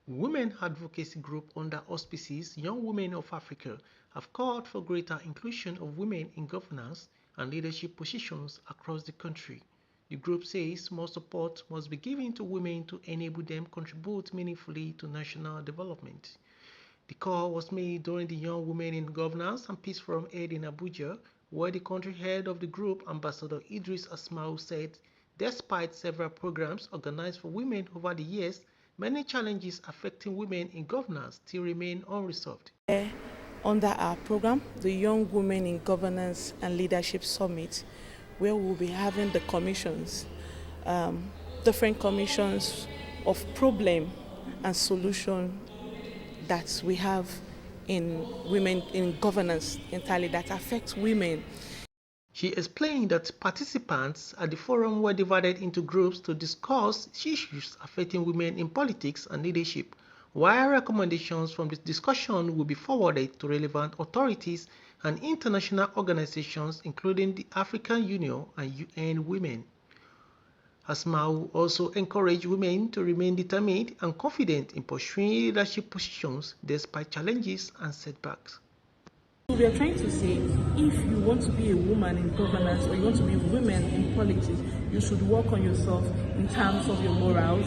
Women advocacy group under auspices Young Women of Africa have called for greater inclusion of women in governance and leadership positions across the country. The group says more support must be given to women to enable them contribute meaningfully to national development. The call was made during the Young Women in Governance and Peace Forum held in Abuja, where the country head of the group, Ambassador Idris Asmau, said despite several programs organized for women over the years, many challenges affecting women in governance still remain unresolved. Under our program, the Young Women in Governance and Leadership Summit, where we'll be having the commissions, different commissions of problem and solution that we have in women in governance entirely that affects women. She explained that participants at the forum were divided into groups to discuss issues affecting women in politics and leadership, while recommendations from the discussion will be forwarded to relevant authorities and international organizations including the African Union and UN Women. Asmau also encouraged women to remain determined and confident in pursuing leadership positions despite challenges and setbacks. We are trying to say, if you want to be a woman in governance or you want to be women in politics, you should work on yourself in terms of your morals,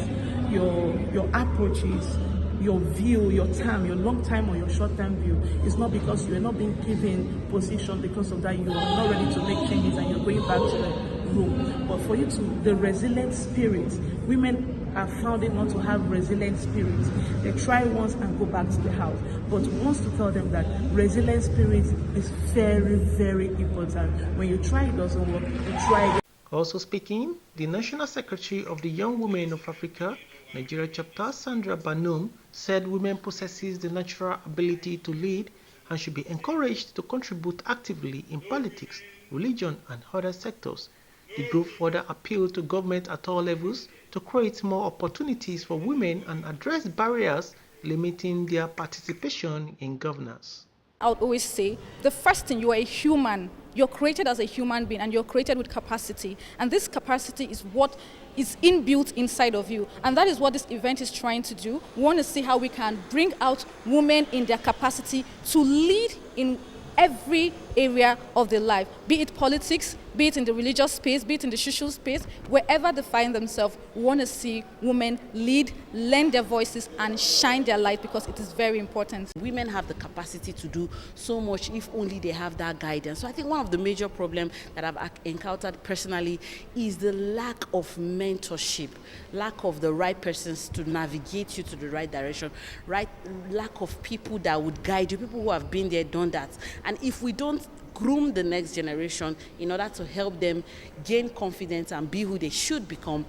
your approaches, your view, your time, your long-term or your short-term view. It's not because you are not being given position because of that you are not ready to make changes and you're going back to the room. But for you to, the resilient spirit, women are found it not to have resilient spirit. They try once and go back to the house. But wants to tell them that resilient spirit is very, very important. When you try it doesn't work, you try again. Also speaking, the National Secretary of the Young Women of Africa, Nigeria chapter, Sandra Banum, said women possesses the natural ability to lead and should be encouraged to contribute actively in politics, religion, and other sectors. The group further appealed to government at all levels to create more opportunities for women and address barriers limiting their participation in governance. I would always say, the first thing, you are a human. You're created as a human being and you're created with capacity. And this capacity is what is inbuilt inside of you. And that is what this event is trying to do. We want to see how we can bring out women in their capacity to lead in every area of their life, be it politics, be it in the religious space, be it in the social space, wherever they find themselves. We want to see women lead, lend their voices, and shine their light because it is very important. Women have the capacity to do so much if only they have that guidance. So I think one of the major problems that I've encountered personally is the lack of mentorship, lack of the right persons to navigate you to the right direction, lack of people that would guide you, people who have been there, done that. And if we don't groom the next generation in order to help them gain confidence and be who they should become,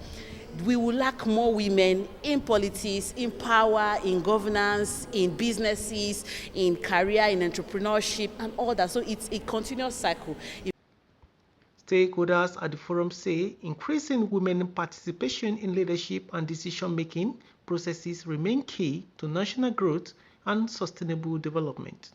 we will lack more women in politics, in power, in governance, in businesses, in career, in entrepreneurship, and all that. So it's a continuous cycle. Stakeholders at the forum say increasing women participation in leadership and decision-making processes remain key to national growth and sustainable development.